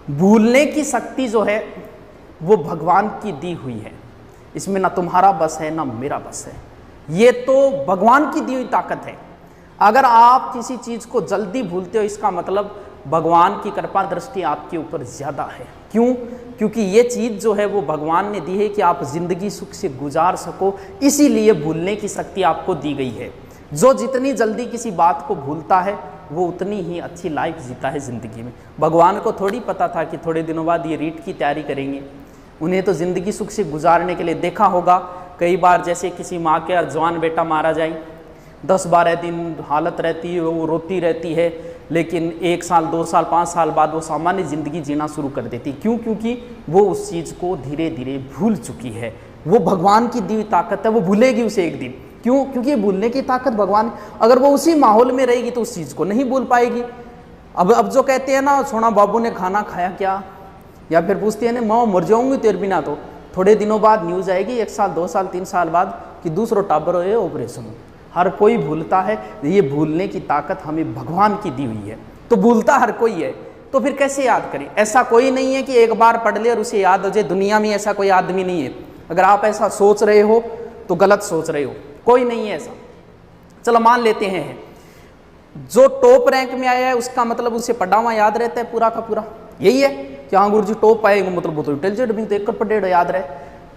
भूलने की शक्ति जो है वो भगवान की दी हुई है, इसमें ना तुम्हारा बस है ना मेरा बस है, ये तो भगवान की दी हुई ताकत है। अगर आप किसी चीज़ को जल्दी भूलते हो इसका मतलब भगवान की कृपा दृष्टि आपके ऊपर ज़्यादा है। क्यों? क्योंकि ये चीज़ जो है वो भगवान ने दी है कि आप ज़िंदगी सुख से गुजार सको, इसीलिए भूलने की शक्ति आपको दी गई है। जो जितनी जल्दी किसी बात को भूलता है वो उतनी ही अच्छी लाइफ जीता है ज़िंदगी में। भगवान को थोड़ी पता था कि थोड़े दिनों बाद ये रीट की तैयारी करेंगे। उन्हें तो ज़िंदगी सुख से गुजारने के लिए देखा होगा कई बार, जैसे किसी माँ के जवान बेटा मारा जाए, 10-12 दिन हालत रहती है, वो रोती रहती है, लेकिन 1 साल 2 साल 5 साल बाद वो सामान्य ज़िंदगी जीना शुरू कर देती। क्यों? क्योंकि वो उस चीज़ को धीरे धीरे भूल चुकी है। वो भगवान की दी हुई ताकत है, वो भूलेगी उसे एक दिन। क्यों? क्योंकि भूलने की ताकत भगवान, अगर वो उसी माहौल में रहेगी तो उस चीज़ को नहीं भूल पाएगी। अब जो कहते हैं ना, सोना बाबू ने खाना खाया क्या, या फिर पूछते हैं ना माँ मर जाऊंगी तेरे बिना, तो थोड़े दिनों बाद न्यूज़ आएगी 1 साल 2 साल 3 साल बाद कि दूसरा टाबर है ऑपरेशन। हर कोई भूलता है। ये भूलने की ताकत हमें भगवान की दी हुई है, तो भूलता हर कोई है। तो फिर कैसे याद करें? ऐसा कोई नहीं है कि एक बार पढ़ ले और उसे याद हो जाए। दुनिया में ऐसा कोई आदमी नहीं है। अगर आप ऐसा सोच रहे हो तो गलत सोच रहे हो, कोई नहीं है ऐसा। चलो मान लेते हैं जो टॉप रैंक में आया है उसका मतलब उसे पढ़ा हुआ याद रहता है पूरा का पूरा, यही है कि हाँ गुरु जी टॉप आएगा मतलब वो तो इंटेलिजेंट भी, तो 1 याद रहे।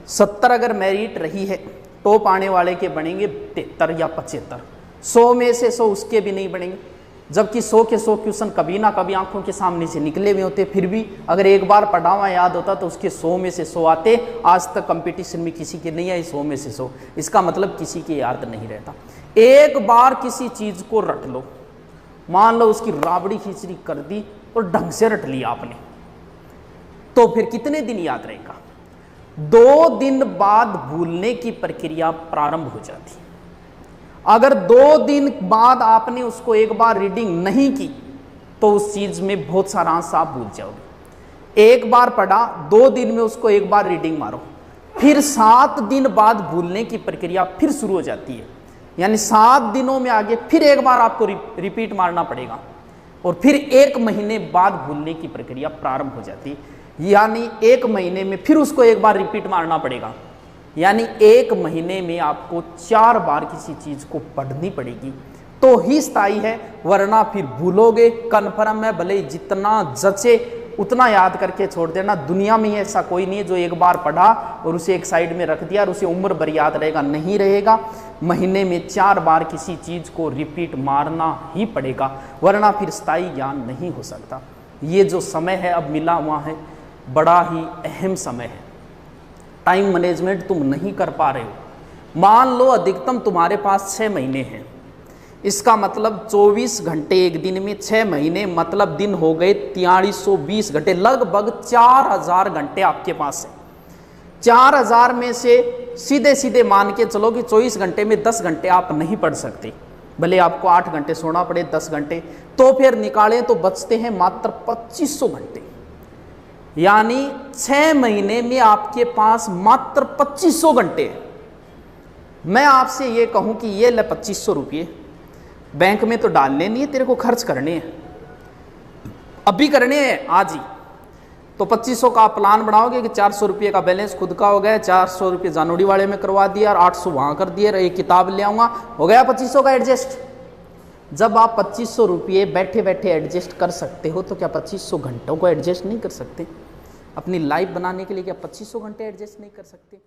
70 अगर मेरिट रही है, टॉप आने वाले के बनेंगे 73 या 75। 100 में से 100 उसके भी नहीं बनेंगे, जबकि 100 के 100 क्वेश्चन कभी ना कभी आंखों के सामने से निकले हुए होते। फिर भी अगर एक बार पढ़ा हुआ याद होता तो उसके 100 में से 100 आते। आज तक कंपटीशन में किसी के नहीं आई 100 में से 100, इसका मतलब किसी के याद नहीं रहता। एक बार किसी चीज को रट लो, मान लो उसकी राबड़ी खिचड़ी कर दी और ढंग से रट लिया आपने, तो फिर कितने दिन याद रहेगा? 2 दिन बाद भूलने की प्रक्रिया प्रारंभ हो जाती है। अगर 2 दिन बाद आपने उसको एक बार रीडिंग नहीं की तो उस चीज में बहुत सारा अंश आप भूल जाओगे। एक बार पढ़ा, 2 दिन में उसको एक बार रीडिंग मारो, फिर 7 दिन बाद भूलने की प्रक्रिया फिर शुरू हो जाती है। यानी 7 दिनों में आगे फिर एक बार आपको रिपीट मारना पड़ेगा, और फिर 1 महीने बाद भूलने की प्रक्रिया प्रारंभ हो जाती है। यानी 1 महीने में फिर उसको एक बार रिपीट मारना पड़ेगा। यानी 1 महीने में आपको 4 बार किसी चीज को पढ़नी पड़ेगी तो ही स्थायी है, वरना फिर भूलोगे। कन्फर्म है, भले जितना जचे उतना याद करके छोड़ देना। दुनिया में ऐसा कोई नहीं है जो एक बार पढ़ा और उसे एक साइड में रख दिया और उसे उम्र भर याद रहेगा, नहीं रहेगा। महीने में 4 बार किसी चीज को रिपीट मारना ही पड़ेगा, वरना फिर स्थायी ज्ञान नहीं हो सकता। ये जो समय है अब मिला हुआ है, बड़ा ही अहम समय है। टाइम मैनेजमेंट तुम नहीं कर पा रहे हो। मान लो अधिकतम तुम्हारे पास 6 महीने हैं, इसका मतलब 24 घंटे एक दिन में, 6 महीने मतलब दिन हो गए 4320 घंटे, लगभग 4000 घंटे आपके पास है। 4000 में से सीधे सीधे मान के चलो कि 24 घंटे में 10 घंटे आप नहीं पढ़ सकते, भले आपको 8 घंटे सोना पड़े 10 घंटे, तो फिर निकालें तो बचते हैं मात्र 2500 घंटे। यानी 6 महीने में आपके पास मात्र 2500 घंटे हैं। मैं आपसे ये कहूं कि ये ले 2500 रुपये बैंक में तो डालने नहीं है, तेरे को खर्च करने हैं, अभी करने हैं आज ही। तो 2500 का प्लान बनाओगे कि 400 रुपये का बैलेंस खुद का हो गया, 400 रुपये जानोड़ी वाले में करवा दिया और 800 वहाँ कर दिए, एक किताब ले आऊँगा, हो गया 2500 का एडजस्ट। जब आप 2500 रुपये बैठे बैठे एडजस्ट कर सकते हो तो क्या 2500 घंटों को एडजस्ट नहीं कर सकते? अपनी लाइफ बनाने के लिए क्या 2500 घंटे एडजस्ट नहीं कर सकते?